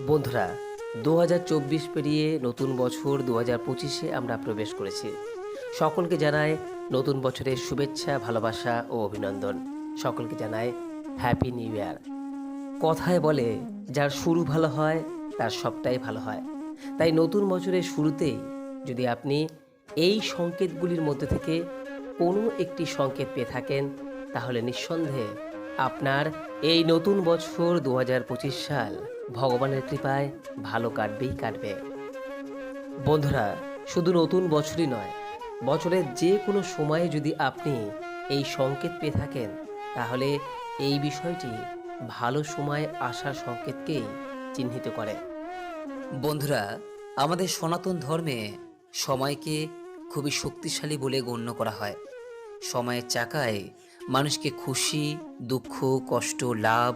বন্ধুরা, ২০২৪ পেরিয়ে নতুন বছর ২০২৫-এ আমরা প্রবেশ করেছি। সকলকে জানাই নতুন বছরের শুভেচ্ছা, ভালোবাসা ও অভিনন্দন। সকলকে জানাই হ্যাপি নিউ ইয়ার। কথায় বলে, যার শুরু ভালো হয় তার সবটাই ভালো হয়। তাই নতুন বছরের শুরুতেই যদি আপনি এই সংকেতগুলির মধ্যে থেকে কোনো একটি সংকেত পেয়ে থাকেন, তাহলে নিঃসন্দেহে আপনার এই নতুন বছর ২০২৫ সাল ভগবানের কৃপায় ভালো কাটবেই কাটবে। বন্ধুরা, শুধু নতুন বছরই নয়, বছরের যে কোনো সময়ে যদি আপনি এই সংকেত পেয়ে থাকেন, তাহলে এই বিষয়টি ভালো সময় আসার সংকেতকেই চিহ্নিত করে। বন্ধুরা, আমাদের সনাতন ধর্মে সময়কে খুবই শক্তিশালী বলে গণ্য করা হয়। সময়ের চাকায় মানুষকে খুশি, দুঃখ, কষ্ট, লাভ,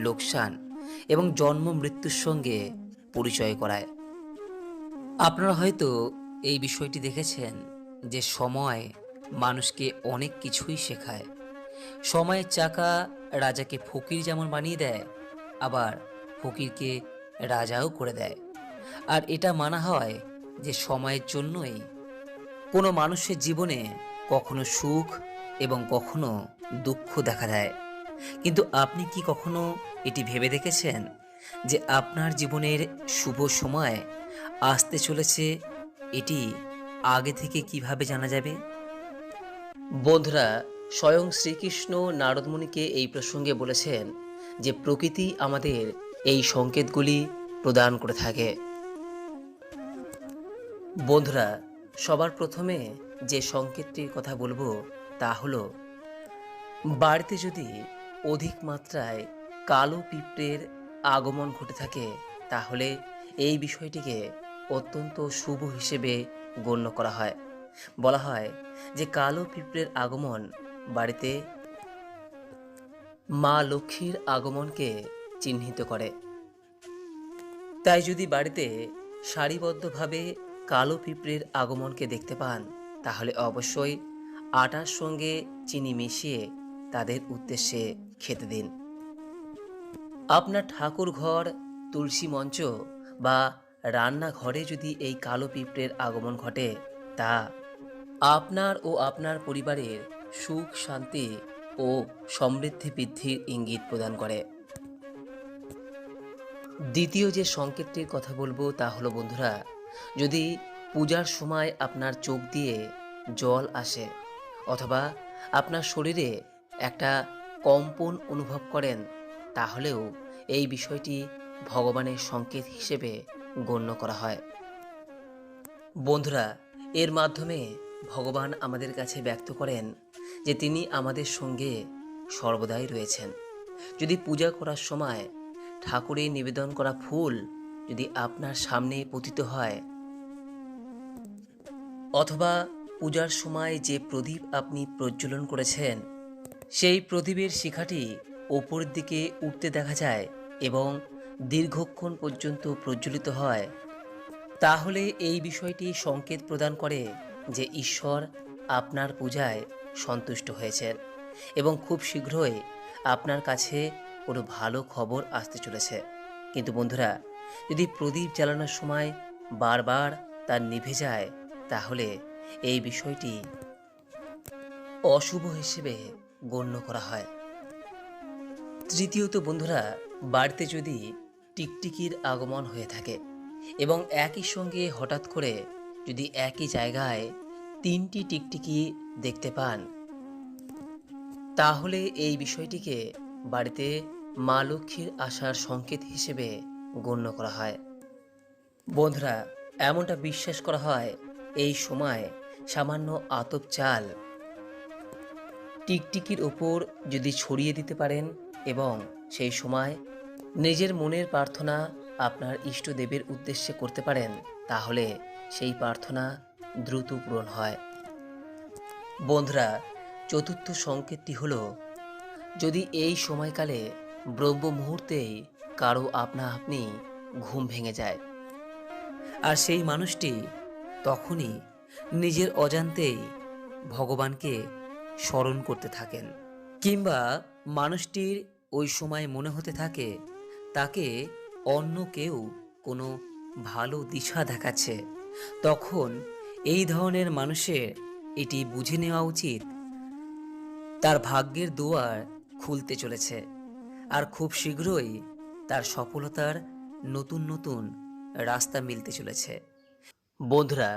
লোকসান এবং জন্ম মৃত্যুর সঙ্গে পরিচয় করায়। আপনারা হয়তো এই বিষয়টি দেখেছেন যে সময় মানুষকে অনেক কিছুই শেখায়। সময়ের চাকা রাজাকে ফকির যেমন বানিয়ে দেয়, আবার ফকিরকে রাজাও করে দেয়। আর এটা মানা হয় যে সময়ের জন্যই কোনো মানুষের জীবনে কখনো সুখ এবং কখনো দুঃখ দেখা দেয়। কিন্তু আপনি কি কখনো এটি ভেবে দেখেছেন যে আপনার জীবনের শুভ সময় আসতে চলেছে, এটি আগে থেকে কিভাবে জানা যাবে? বন্ধুরা, স্বয়ং শ্রীকৃষ্ণ নারদমুনিকে এই প্রসঙ্গে বলেছেন যে প্রকৃতি আমাদের এই সংকেতগুলি প্রদান করে থাকে। বন্ধুরা, সবার প্রথমে যে সংকেতটির কথা বলবো তা হলো, বাড়িতে যদি অধিক মাত্রায় কালো পিঁপড়ের আগমন ঘটে থাকে, তাহলে এই বিষয়টিকে অত্যন্ত শুভ হিসেবে গণ্য করা হয়। বলা হয় যে কালো পিঁপড়ের আগমন বাড়িতে মা লক্ষ্মীর আগমনকে চিহ্নিত করে। তাই যদি বাড়িতে সারিবদ্ধভাবে কালো পিঁপড়ের আগমনকে দেখতে পান, তাহলে অবশ্যই আটার সঙ্গে চিনি মিশিয়ে তাদের উদ্দেশ্যে খেতে দিন। আপনার ঠাকুর ঘর, তুলসী মঞ্চ বা রান্নাঘরে যদি এই কালো পিঁপড়ের আগমন ঘটে, তা আপনার ও আপনার পরিবারের সুখ, শান্তি ও সমৃদ্ধি বৃদ্ধির ইঙ্গিত প্রদান করে। দ্বিতীয় যে সংকেতটির কথা বলবো তা হলো, বন্ধুরা, যদি পূজার সময় আপনার চোখ দিয়ে জল আসে অথবা আপনার শরীরে একটা কম্পন অনুভব করেন, তাহলেও এই বিষয়টি ভগবানের সংকেত হিসেবে গণ্য করা হয়। বন্ধুরা, এর মাধ্যমে ভগবান আমাদের কাছে ব্যক্ত করেন যে তিনি আমাদের সঙ্গে সর্বদাই রয়েছেন। যদি পূজা করার সময় ঠাকুরের নিবেদন করা ফুল যদি আপনার সামনে পতিত হয়, অথবা পূজার সময় যে প্রদীপ আপনি প্রজ্বলন করেছেন, সেই প্রদীপের শিখাটি ওপরের দিকে উঠতে দেখা যায় এবং দীর্ঘক্ষণ পর্যন্ত প্রজ্বলিত হয়, তাহলে এই বিষয়টি সংকেত প্রদান করে যে ঈশ্বর আপনার পূজায় সন্তুষ্ট হয়েছেন এবং খুব শীঘ্রই আপনার কাছে কোনো ভালো খবর আসতে চলেছে। কিন্তু বন্ধুরা, যদি প্রদীপ জ্বালানোর সময় বারবার তা নিভে যায়, তাহলে এই বিষয়টি অশুভ হিসেবে গণ্য করা হয়। তৃতীয়ত বন্ধুরা, বাড়িতে যদি টিকটিকির আগমন হয়ে থাকে এবং একই সঙ্গে হঠাৎ করে যদি একই জায়গায় তিনটি টিকটিকি দেখতে পান, তাহলে এই বিষয়টিকে বাড়িতে মা লক্ষ্মীর আসার সংকেত হিসেবে গণ্য করা হয়। বন্ধুরা, এমনটা বিশ্বাস করা হয় এই সময় সামান্য আতপ চাল টিকটিকির ওপর যদি ছড়িয়ে দিতে পারেন এবং সেই সময় নিজের মনের প্রার্থনা আপনার ইষ্টদেবের উদ্দেশ্যে করতে পারেন, তাহলে সেই প্রার্থনা দ্রুত পূরণ হয়। বন্ধুরা, চতুর্থ সংকেতটি হলো, যদি এই সময়কালে ব্রহ্ম মুহূর্তেই কারো আপনা আপনি ঘুম ভেঙে যায়, আর সেই মানুষটি তখনই নিজের অজান্তেই ভগবানকে স্মরণ করতে থাকেন, কিংবা মানুষটির ওই সময় মনে হতে থাকে তাকে অন্য কেউ কোনো ভালো দিশা দেখাচ্ছে, তখন এই ধরনের মানুষের এটি বুঝে নেওয়া উচিত তার ভাগ্যের দুয়ার খুলতে চলেছে, আর খুব শীঘ্রই তার সফলতার নতুন নতুন রাস্তা মিলতে চলেছে। বন্ধুরা,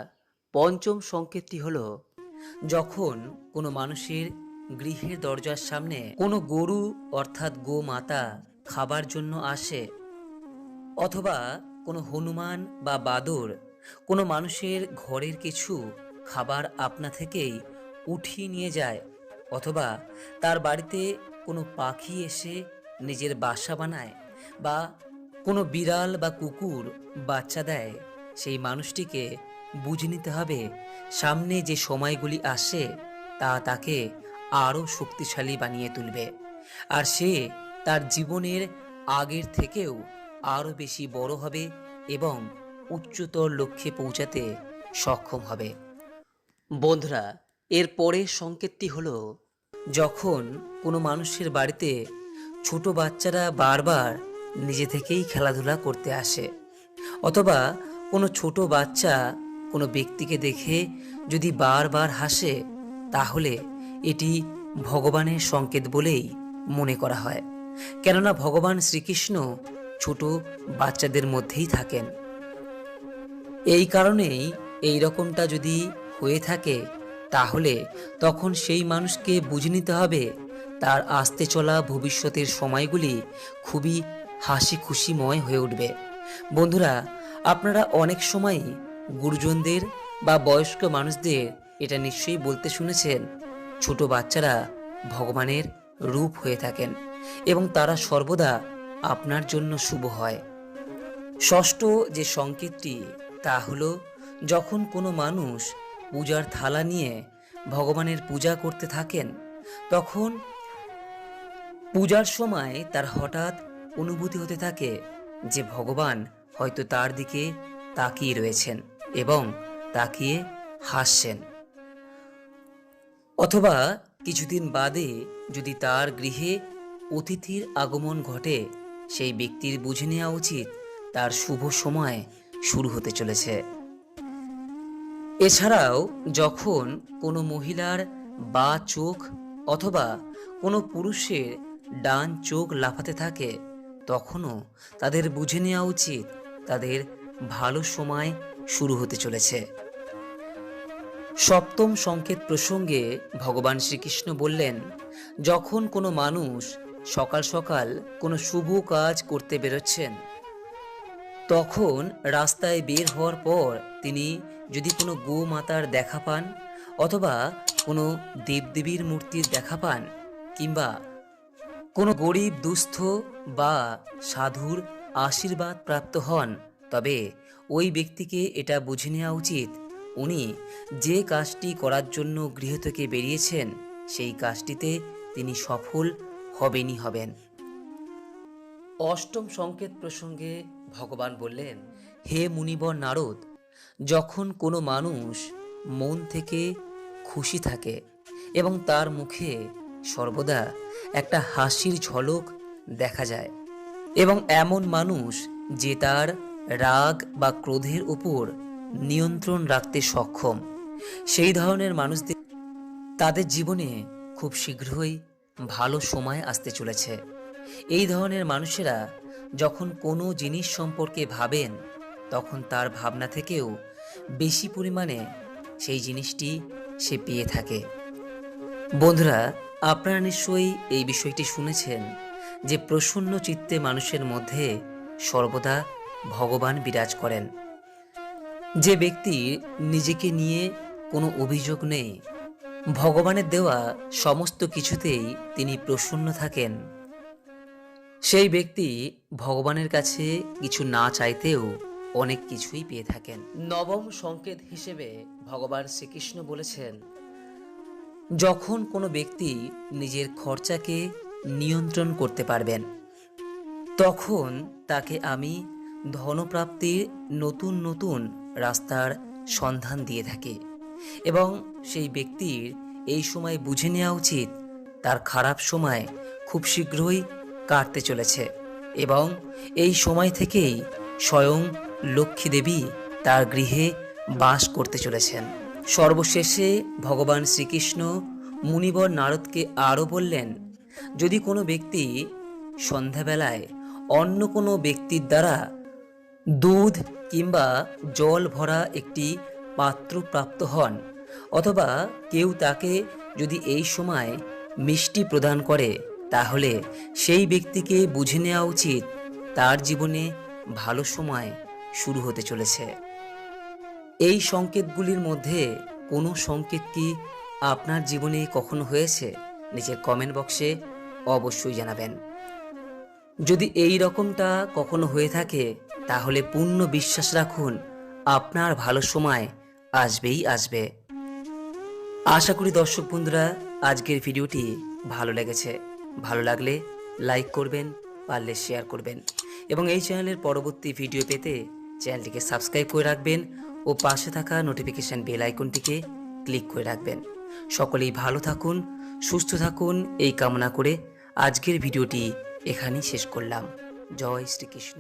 পঞ্চম সংকেতটি হলো যখন কোনো মানুষের গৃহের দরজার সামনে কোনো গরু অর্থাৎ গোমাতা খাবার জন্য আসে, অথবা কোনো হনুমান বা বাদর কোনো মানুষের ঘরের কিছু খাবার আপনা থেকেই উঠিয়ে নিয়ে যায়, অথবা তার বাড়িতে কোনো পাখি এসে নিজের বাসা বানায়, বা কোনো বিড়াল বা কুকুর বাচ্চা দেয়, সেই মানুষটিকে বুঝে নিতে হবে সামনে যে সময়গুলি আসে তা তাকে আরও শক্তিশালী বানিয়ে তুলবে, আর সে তার জীবনের আগের থেকেও আরও বেশি বড় হবে এবং উচ্চতর লক্ষ্যে পৌঁছাতে সক্ষম হবে। বন্ধুরা, এর পরের সংকেতটি হলো যখন কোনো মানুষের বাড়িতে ছোট বাচ্চারা বারবার নিজে থেকেই খেলাধুলা করতে আসে, অথবা কোনো ছোট বাচ্চা কোনো ব্যক্তিকে দেখে যদি বারবার হাসে, তাহলে এটি ভগবানের সংকেত বলেই মনে করা হয়। কেননা ভগবান শ্রীকৃষ্ণ ছোট বাচ্চাদের মধ্যেই থাকেন। এই কারণেই এই রকমটা যদি হয়ে থাকে, তাহলে তখন সেই মানুষকে বুঝে নিতে হবে তার আসতে চলা ভবিষ্যতের সময়গুলি খুবই হাসি খুশিময় হয়ে উঠবে। বন্ধুরা, আপনারা অনেক সময়ই গুরুজনদের বা বয়স্ক মানুষদের এটা নিশ্চয়ই বলতে শুনেছেন, ছোট বাচ্চারা ভগবানের রূপ হয়ে থাকেন এবং তারা সর্বদা আপনার জন্য শুভ হয়। ষষ্ঠ যে সংকেতটি, তা হলো যখন কোনো মানুষ পূজার থালা নিয়ে ভগবানের পূজা করতে থাকেন, তখন পূজার সময় তার হঠাৎ অনুভূতি হতে থাকে যে ভগবান হয়তো তার দিকে তাকিয়ে রয়েছেন এবং তাকিয়ে হাসছেন। অথবা কিছুদিন বাদে যদি তার গৃহে অতিথির আগমন ঘটে, সেই ব্যক্তির বুঝে নেওয়া উচিত তার শুভ সময় শুরু হতে চলেছে। এছাড়াও যখন কোনো মহিলার বাঁ চোখ অথবা কোনো পুরুষের ডান চোখ লাফাতে থাকে, তখনও তাদের বুঝে নেওয়া উচিত তাদের ভালো সময় শুরু হতে চলেছে। সপ্তম সংকেত প্রসঙ্গে ভগবান শ্রীকৃষ্ণ বললেন, যখন কোনো মানুষ সকাল সকাল কোনো শুভ কাজ করতে বেরোচ্ছেন, তখন রাস্তায় বের হওয়ার পর তিনি যদি কোনো গোমাতার দেখা পান, অথবা কোনো দেবদেবীর মূর্তির দেখা পান, কিংবা কোনো গরিব দুস্থ বা সাধুর আশীর্বাদ প্রাপ্ত হন, তবে ওই ব্যক্তিকে এটা বুঝে নেওয়া উচিত উনি যে কাজটি করার জন্য গৃহ থেকে বেরিয়েছেন, সেই কাজটিতে তিনি সফল হবেনই হবেন। অষ্টম সংকেত প্রসঙ্গে ভগবান বললেন, হে মুনিবর নারদ, যখন কোনো মানুষ মন থেকে খুশি থাকে এবং তার মুখে সর্বদা একটা হাসির ঝলক দেখা যায়, এবং এমন মানুষ যে তার রাগ বা ক্রোধের উপর নিয়ন্ত্রণ রাখতে সক্ষম, সেই ধরনের মানুষদের তাদের জীবনে খুব শীঘ্রই ভালো সময় আসতে চলেছে। এই ধরনের মানুষেরা যখন কোনো জিনিস সম্পর্কে ভাবেন, তখন তার ভাবনা থেকেও বেশি পরিমাণে সেই জিনিসটি সে পেয়ে থাকে। বন্ধুরা, আপনারা নিশ্চয়ই এই বিষয়টি শুনেছেন যে প্রসন্ন চিত্তে মানুষের মধ্যে সর্বদা ভগবান বিরাজ করেন। যে ব্যক্তির নিজেকে নিয়ে কোনো অভিযোগ নেই, ভগবানের দেওয়া সমস্ত কিছুতেই তিনি প্রসন্ন থাকেন, সেই ব্যক্তি ভগবানের কাছে কিছু না চাইতেও অনেক কিছুই পেয়ে থাকেন। নবম সংকেত হিসেবে ভগবান শ্রীকৃষ্ণ বলেছেন, যখন কোনো ব্যক্তি নিজের খরচাকে নিয়ন্ত্রণ করতে পারবেন, তখন তাকে আমি ধনপ্রাপ্তির নতুন নতুন রাস্তার সন্ধান দিয়ে থাকি, এবং সেই ব্যক্তির এই সময় বুঝে নেওয়া উচিত তার খারাপ সময় খুব শীঘ্রই কাটতে চলেছে এবং এই সময় থেকেই স্বয়ং লক্ষ্মী দেবী তার গৃহে বাস করতে চলেছেন। সর্বশেষে ভগবান শ্রীকৃষ্ণ মুনিবর নারদকে আরও বললেন, যদি কোনো ব্যক্তি সন্ধ্যাবেলায় অন্য কোনো ব্যক্তির দ্বারা দুধ কিংবা জল ভরা একটি পাত্র প্রাপ্ত হন, অথবা কেউ তাকে যদি এই সময় মিষ্টি প্রদান করে, তাহলে সেই ব্যক্তিকে বুঝে নেওয়া উচিত তার জীবনে ভালো সময় শুরু হতে চলেছে। এই সংকেতগুলির মধ্যে কোনো সংকেত কি আপনার জীবনে কখনো হয়েছে? নিচের কমেন্ট বক্সে অবশ্যই জানাবেন। যদি এই রকমটা কখনো হয়ে থাকে, তাহলে পূর্ণ বিশ্বাস রাখুন আপনার ভালো সময় আসবেই আসবে। আশা করি দর্শক বন্ধুরা আজকের ভিডিওটি ভালো লেগেছে। ভালো লাগলে লাইক করবেন, পারলে শেয়ার করবেন এবং এই চ্যানেলের পরবর্তী ভিডিও পেতে চ্যানেলটিকে সাবস্ক্রাইব করে রাখবেন ও পাশে থাকা নোটিফিকেশন বেল আইকনটিকে ক্লিক করে রাখবেন। সকলেই ভালো থাকুন, সুস্থ থাকুন এই কামনা করে আজকের ভিডিওটি এখানেই শেষ করলাম। জয় শ্রীকৃষ্ণ।